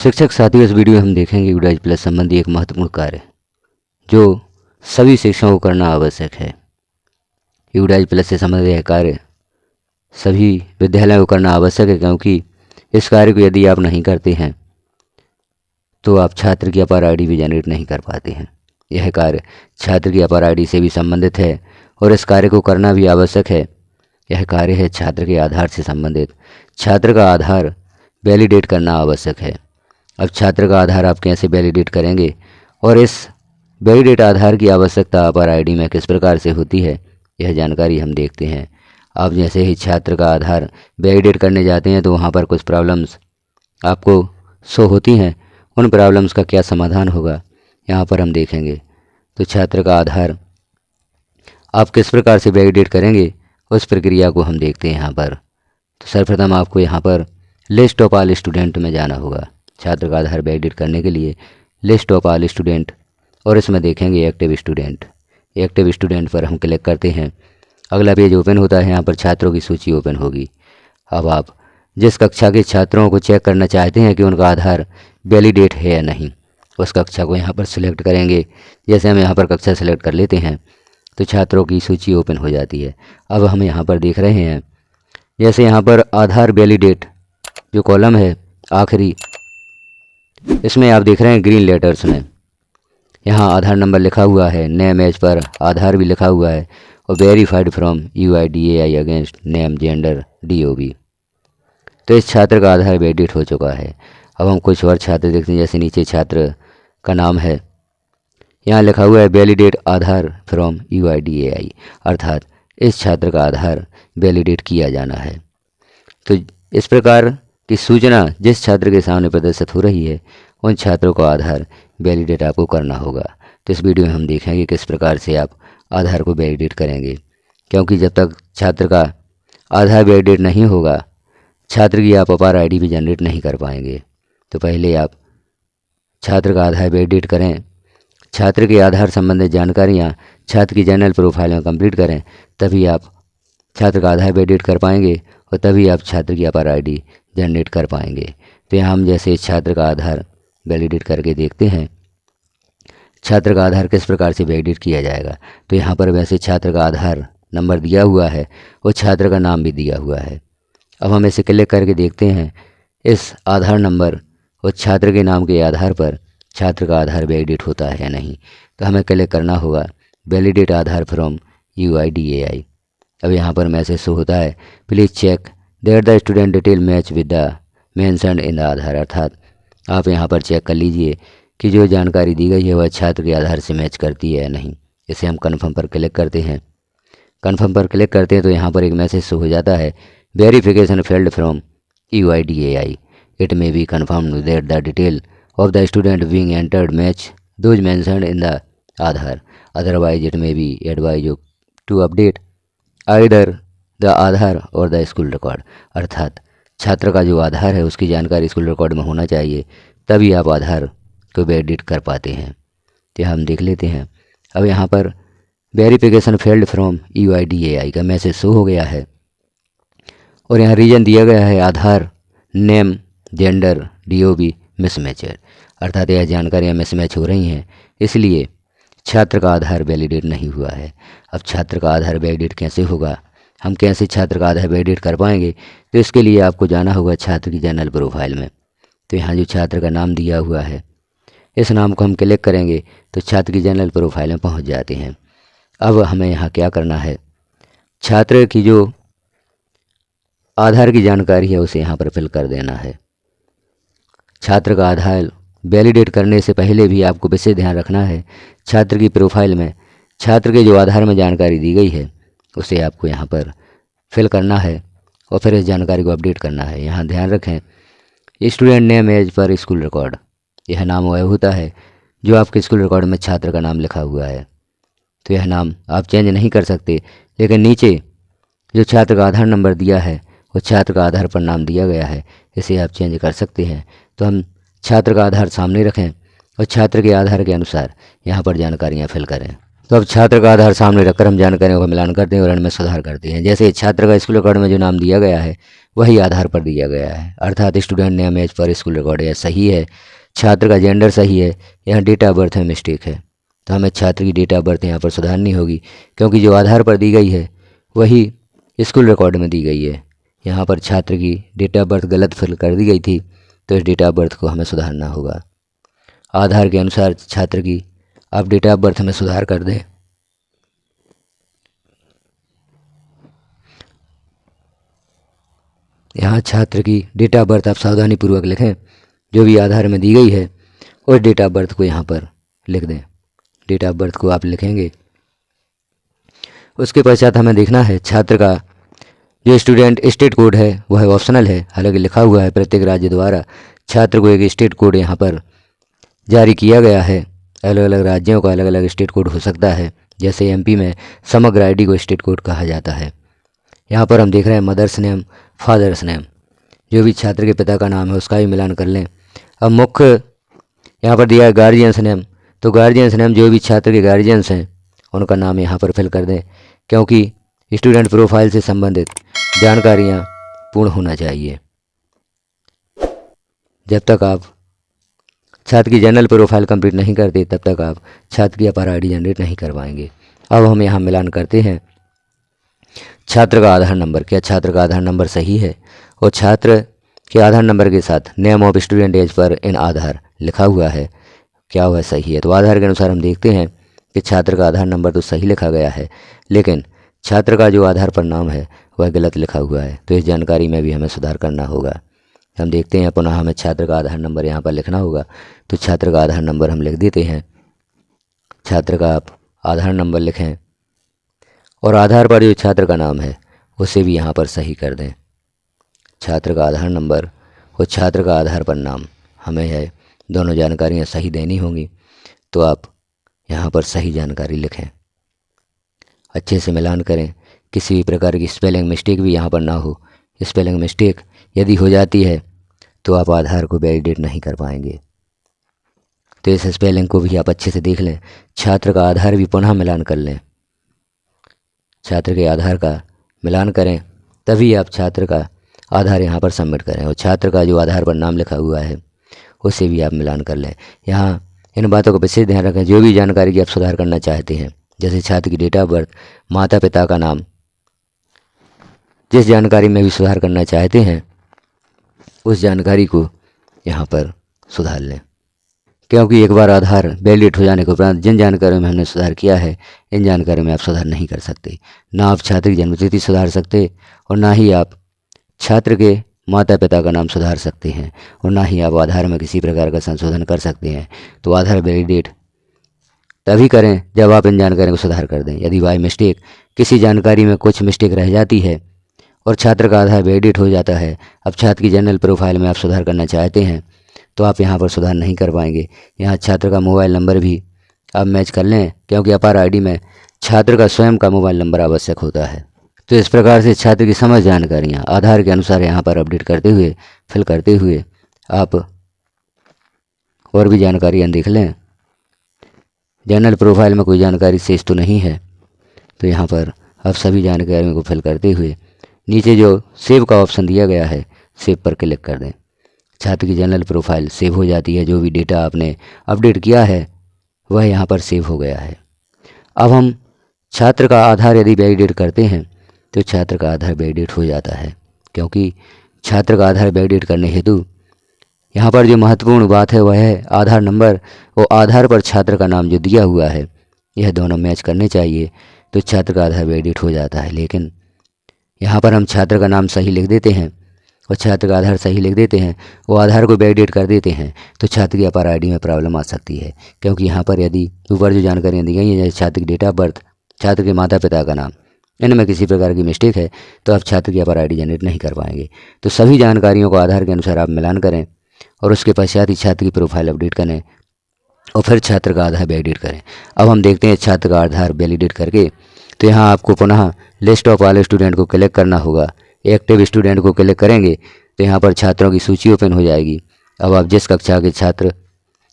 शिक्षक साथियों, इस वीडियो में हम देखेंगे यूडाइज प्लस संबंधी एक महत्वपूर्ण कार्य जो सभी शिक्षकों को करना आवश्यक है। यूडाइज प्लस से संबंधित यह कार्य सभी विद्यालयों को करना आवश्यक है, क्योंकि इस कार्य को यदि आप नहीं करते हैं तो आप छात्र की अपार आईडी भी जनरेट नहीं कर पाते हैं। यह कार्य छात्र की अपार आईडी से भी संबंधित है और इस कार्य को करना भी आवश्यक है। यह कार्य है छात्र के आधार से संबंधित। छात्र का आधार वैलिडेट करना आवश्यक है। अब छात्र का आधार आप कैसे वैलिडेट करेंगे और इस वैलिडेट आधार की आवश्यकता अपार आईडी में किस प्रकार से होती है, यह जानकारी हम देखते हैं। आप जैसे ही छात्र का आधार वैलिडेट करने जाते हैं तो वहाँ पर कुछ प्रॉब्लम्स आपको शो होती हैं। उन प्रॉब्लम्स का क्या समाधान होगा, यहाँ पर हम देखेंगे। तो छात्र का आधार आप किस प्रकार से वैलिडेट करेंगे, उस प्रक्रिया को हम देखते हैं यहाँ पर। तो सर्वप्रथम आपको यहाँ पर लिस्ट ऑफ ऑल स्टूडेंट में जाना होगा। छात्र का आधार वैलिडेट करने के लिए लिस्ट ऑफ ऑल स्टूडेंट, और इसमें देखेंगे एक्टिव स्टूडेंट। एक्टिव स्टूडेंट पर हम क्लिक करते हैं, अगला पेज ओपन होता है। यहाँ पर छात्रों की सूची ओपन होगी। अब आप जिस कक्षा के छात्रों को चेक करना चाहते हैं कि उनका आधार वैलिडेट है या नहीं, उस कक्षा को यहाँ पर सिलेक्ट करेंगे। जैसे हम यहाँ पर कक्षा सेलेक्ट कर लेते हैं तो छात्रों की सूची ओपन हो जाती है। अब हम यहाँ पर देख रहे हैं, जैसे यहाँ पर आधार वैलिडेट जो कॉलम है आखिरी, इसमें आप देख रहे हैं ग्रीन लेटर्स में यहाँ आधार नंबर लिखा हुआ है, नेम एज पर आधार भी लिखा हुआ है और verified from UIDAI against name gender DOB। तो इस छात्र का आधार वैलिडेट हो चुका है। अब हम कुछ और छात्र देखते हैं। जैसे नीचे छात्र का नाम है, यहाँ लिखा हुआ है वैलिडेट आधार फ्रॉम UIDAI, अर्थात इस छात्र का आधार वैलिडेट किया जाना है। तो इस प्रकार की सूचना जिस छात्र के सामने प्रदर्शित हो रही है, उन छात्रों का आधार वैलिडेट आपको करना होगा। तो इस वीडियो में हम देखेंगे किस प्रकार से आप आधार को वैलिडेट करेंगे, क्योंकि जब तक छात्र का आधार वैलिडेट नहीं होगा, छात्र की आप अपार आईडी भी जनरेट नहीं कर पाएंगे। तो पहले आप छात्र का आधार वैलिडेट करें, छात्र के आधार संबंधित जानकारियाँ छात्र की जनरल प्रोफाइल में कंप्लीट करें, तभी आप छात्र का आधार वैलिडेट कर पाएंगे और तभी आप छात्र की अपार आईडी जनरेट कर पाएंगे। तो यहाँ हम जैसे छात्र का आधार वैलिडेट करके देखते हैं छात्र का आधार किस प्रकार से वैलिडेट किया जाएगा। तो यहाँ पर वैसे छात्र का आधार नंबर दिया हुआ है और छात्र का नाम भी दिया हुआ है। अब हम इसे क्लिक करके देखते हैं इस आधार नंबर और छात्र के नाम के आधार पर छात्र का आधार वैलिडेट होता है या नहीं। तो हमें क्लिक करना होगा वैलिडेट आधार फ्रॉम UIDAI। अब यहाँ पर मैसेज शो होता है, please check that the student detail match with the mentioned in the Aadhaar, अर्थात आप यहाँ पर चेक कर लीजिए कि जो जानकारी दी गई है वह छात्र के आधार से मैच करती है या नहीं। इसे हम कन्फर्म पर क्लिक करते हैं। कन्फर्म पर क्लिक करते हैं तो यहाँ पर एक मैसेज शो हो जाता है, verification failed from UIDAI, it may be confirmed that the detail of the student being entered match those mentioned in the Aadhaar, otherwise it may be advised you to update either the Aadhaar or the school record, अर्थात छात्र का जो आधार है उसकी जानकारी school record में होना चाहिए, तभी आप आधार को वैलिडेट कर पाते हैं। तो हम देख लेते हैं। अब यहाँ पर वेरिफिकेशन फेल्ड फ्रॉम UIDAI का मैसेज शो हो गया है और यहाँ रीजन दिया गया है आधार नेम जेंडर DOB मिसमैचर, अर्थात यह जानकारियाँ मिसमैच हो रही हैं, इसलिए छात्र का आधार वैलिडेट नहीं हुआ है। अब छात्र का आधार वैलिडेट कैसे होगा, हम कैसे छात्र का आधार वैलिडेट कर पाएंगे, तो इसके लिए आपको जाना होगा छात्र की जनरल प्रोफाइल में। तो यहाँ जो छात्र का नाम दिया हुआ है, इस नाम को हम क्लिक करेंगे तो छात्र की जनरल प्रोफाइल में पहुँच जाते हैं। अब हमें यहाँ क्या करना है, छात्र की जो आधार की जानकारी है उसे यहाँ पर फिल कर देना है। छात्र का आधार वैलिडेट करने से पहले भी आपको विशेष ध्यान रखना है, छात्र की प्रोफाइल में छात्र के जो आधार में जानकारी दी गई है उसे आपको यहाँ पर फिल करना है और फिर इस जानकारी को अपडेट करना है। यहाँ ध्यान रखें, student name as per school record, यह नाम वह होता है जो आपके स्कूल रिकॉर्ड में छात्र का नाम लिखा हुआ है। तो यह नाम आप चेंज नहीं कर सकते, लेकिन नीचे जो छात्र का आधार नंबर दिया है वो छात्र का आधार पर नाम दिया गया है, इसे आप चेंज कर सकते हैं। तो हम छात्र का आधार सामने रखें और छात्र के आधार के अनुसार यहाँ पर जानकारियाँ फिल करें। तो अब छात्र का आधार सामने रखकर हम जानकारियों का मिलान करते हैं और इनमें सुधार करते हैं। जैसे छात्र का स्कूल रिकॉर्ड में जो नाम दिया गया है वही आधार पर दिया गया है। अर्थात student name as per school record यह सही है, छात्र का जेंडर सही है, यहाँ डेट ऑफ बर्थ में मिस्टेक है। तो हमें छात्र की डेट ऑफ बर्थ यहाँ पर सुधारनी होगी, क्योंकि जो आधार पर दी गई है वही स्कूल रिकॉर्ड में दी गई है। यहाँ पर छात्र की डेट ऑफ बर्थ गलत फिल कर दी गई थी, तो इस डेट ऑफ बर्थ को हमें सुधारना होगा। आधार के अनुसार छात्र की आप डेट ऑफ बर्थ में सुधार कर दें। यहाँ छात्र की डेट ऑफ बर्थ आप सावधानी पूर्वक लिखें, जो भी आधार में दी गई है उस डेट ऑफ बर्थ को यहाँ पर लिख दें। डेट ऑफ बर्थ को आप लिखेंगे, उसके पश्चात हमें देखना है छात्र का जो स्टूडेंट स्टेट कोड है वह ऑप्शनल है। हालांकि लिखा हुआ है प्रत्येक राज्य द्वारा छात्र को एक स्टेट कोड यहाँ पर जारी किया गया है। अलग अलग राज्यों का अलग अलग स्टेट कोड हो सकता है, जैसे एमपी में समग्र आईडी को स्टेट कोड कहा जाता है। यहाँ पर हम देख रहे हैं मदर्स नेम, फादर्स नेम, जो भी छात्र के पिता का नाम है उसका भी मिलान कर लें। अब मुख्य यहाँ पर दिया है गार्जियंस नेम, तो गार्जियंस नेम जो भी छात्र के गार्जियंस हैं उनका नाम यहाँ पर फिल कर दें, क्योंकि स्टूडेंट प्रोफाइल से संबंधित जानकारियाँ पूर्ण होना चाहिए। जब तक आप छात्र की जनरल प्रोफाइल कंप्लीट नहीं करते तब तक आप छात्र की अपार आईडी जनरेट नहीं कर पाएंगे। अब हम यहाँ मिलान करते हैं छात्र का आधार नंबर। क्या छात्र का आधार नंबर सही है? और छात्र के आधार नंबर के साथ name of student as per इन आधार लिखा हुआ है, क्या वह सही है? तो आधार के अनुसार हम देखते हैं कि छात्र का आधार नंबर तो सही लिखा गया है, लेकिन छात्र का जो आधार पर नाम है वह गलत लिखा हुआ है। तो इस जानकारी में भी हमें सुधार करना होगा। हम देखते हैं पुनः हमें छात्र का आधार नंबर यहाँ पर लिखना होगा। तो छात्र का आधार नंबर हम लिख देते हैं। छात्र का आप आधार नंबर लिखें और आधार पर जो छात्र का नाम है उसे भी यहाँ पर सही कर दें। छात्र का आधार नंबर और छात्र का आधार पर नाम हमें है दोनों जानकारियाँ सही देनी होंगी। तो आप यहाँ पर सही जानकारी लिखें, अच्छे से मिलान करें, किसी भी प्रकार की स्पेलिंग मिस्टेक भी यहाँ पर ना हो। स्पेलिंग मिस्टेक यदि हो जाती है तो आप आधार को वैलिडेट नहीं कर पाएंगे। तो इस स्पेलिंग को भी आप अच्छे से देख लें। छात्र का आधार भी पुनः मिलान कर लें, छात्र के आधार का मिलान करें, तभी आप छात्र का आधार यहाँ पर सबमिट करें। और छात्र का जो आधार पर नाम लिखा हुआ है उससे भी आप मिलान कर लें। यहाँ इन बातों का विशेष ध्यान रखें, जो भी जानकारी की आप सुधार करना चाहते हैं, जैसे छात्र की डेट ऑफ बर्थ, माता पिता का नाम, जिस जानकारी में भी सुधार करना चाहते हैं उस जानकारी को यहाँ पर सुधार लें, क्योंकि एक बार आधार वैलिडेट हो जाने के उपरांत जिन जानकारियों में हमने सुधार किया है इन जानकारियों में आप सुधार नहीं कर सकते। ना आप छात्र की जन्मतिथि सुधार सकते और ना ही आप छात्र के माता पिता का नाम सुधार सकते हैं, और ना ही आप आधार में किसी प्रकार का संशोधन कर सकते हैं। तो आधार वैलिडेट तभी करें जब आप इन जानकारियों को सुधार कर दें। यदि बाय मिस्टेक किसी जानकारी में कुछ मिस्टेक रह जाती है और छात्र का आधार वैलिडेट हो जाता है, अब छात्र की जनरल प्रोफाइल में आप सुधार करना चाहते हैं तो आप यहाँ पर सुधार नहीं कर पाएंगे। यहाँ छात्र का मोबाइल नंबर भी आप मैच कर लें, क्योंकि अपार आईडी में छात्र का स्वयं का मोबाइल नंबर आवश्यक होता है। तो इस प्रकार से छात्र की समस्त जानकारियाँ आधार के अनुसार यहाँ पर अपडेट करते हुए, फिल करते हुए आप और भी जानकारियाँ देख लें। जनरल प्रोफाइल में कोई जानकारी शेष तो नहीं है, तो यहाँ पर आप सभी जानकारियों को फिल करते हुए नीचे जो सेव का ऑप्शन दिया गया है सेव पर क्लिक कर दें। छात्र की जनरल प्रोफाइल सेव हो जाती है। जो भी डेटा आपने अपडेट किया है वह यहाँ पर सेव हो गया है। अब हम छात्र का आधार यदि वैलिडेट करते हैं तो छात्र का आधार वैलिडेट हो जाता है, क्योंकि छात्र का आधार वैलिडेट करने हेतु यहाँ पर जो महत्वपूर्ण बात है वह है आधार नंबर और आधार पर छात्र का नाम जो दिया हुआ है यह दोनों मैच करने चाहिए, तो छात्र का आधार वैलिडेट हो जाता है। लेकिन यहाँ पर हम छात्र का नाम सही लिख देते हैं और छात्र का आधार सही लिख देते हैं, वो आधार को वैलिडेट कर देते हैं, तो छात्र की अपार आईडी में प्रॉब्लम आ सकती है। क्योंकि यहाँ पर यदि ऊपर जो जानकारियाँ दी गई हैं, जैसे छात्र की डेट ऑफ बर्थ, छात्र के माता पिता का नाम, इनमें किसी प्रकार की मिस्टेक है तो आप छात्र की अपार आईडी जनरेट नहीं कर पाएंगे। तो सभी जानकारियों को आधार के अनुसार आप मिलान करें और उसके पश्चात ही छात्र की प्रोफाइल अपडेट करें और फिर छात्र का आधार वैलिडेट करें। अब हम देखते हैं छात्र का आधार वैलिडेट करके, तो यहाँ आपको पुनः लिस्ट ऑफ ऑल स्टूडेंट को क्लिक करना होगा। एक्टिव स्टूडेंट को क्लिक करेंगे तो यहाँ पर छात्रों की सूची ओपन हो जाएगी। अब आप जिस कक्षा के छात्र,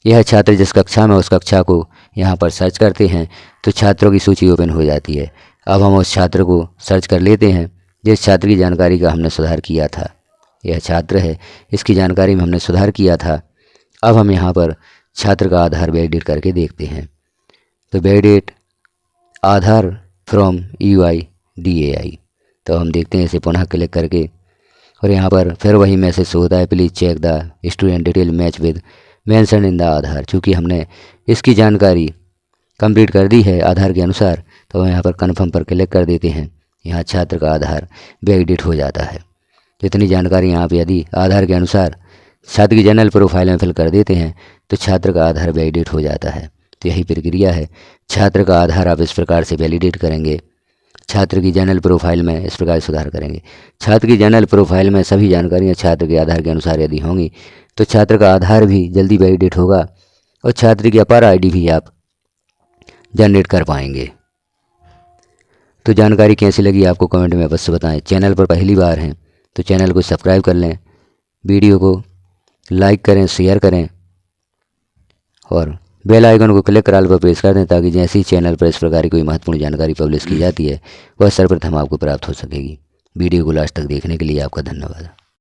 यह छात्र जिस कक्षा में उस कक्षा को यहाँ पर सर्च करते हैं तो छात्रों की सूची ओपन हो जाती है। अब हम उस छात्र को सर्च कर लेते हैं जिस छात्र की जानकारी का हमने सुधार किया था, यह छात्र है, इसकी जानकारी में हमने सुधार किया था। अब हम यहाँ पर छात्र का आधार वैलिडेट करके देखते हैं। तो वैलिडेट आधार फ्रॉम UIDAI, तो हम देखते हैं इसे पुनः क्लिक करके, और यहाँ पर फिर वही मैसेज होता है, please check the student detail match with mention in the Aadhaar. चूँकि हमने इसकी जानकारी कंप्लीट कर दी है आधार के अनुसार, तो हम यहाँ पर कन्फर्म पर क्लिक कर देते हैं। यहाँ छात्र का आधार वैलिडेट हो जाता है। तो इतनी जानकारी यहाँ पर यदि आधार के अनुसार छात्र की जनरल प्रोफाइल में फिल कर देते हैं तो छात्र का आधार वैलिडेट हो जाता है। तो यही प्रक्रिया है, छात्र का आधार आप इस प्रकार से वैलिडेट करेंगे। छात्र की जनरल प्रोफाइल में इस प्रकार सुधार करेंगे। छात्र की जनरल प्रोफाइल में सभी जानकारियाँ छात्र के आधार के अनुसार यदि होंगी तो छात्र का आधार भी जल्दी वैलिडेट होगा और छात्र की अपार ID भी आप जनरेट कर पाएंगे। तो जानकारी कैसी लगी आपको कमेंट में अवश्य बताएं। चैनल पर पहली बार हैं तो चैनल को सब्सक्राइब कर लें, वीडियो को लाइक करें, शेयर करें और बेल आइकन को क्लिक कर ऑल पर प्रेस कर दें, ताकि जैसे ही चैनल पर इस प्रकार की कोई महत्वपूर्ण जानकारी पब्लिश की जाती है वह सर्वप्रथम आपको प्राप्त हो सकेगी। वीडियो को लास्ट तक देखने के लिए आपका धन्यवाद।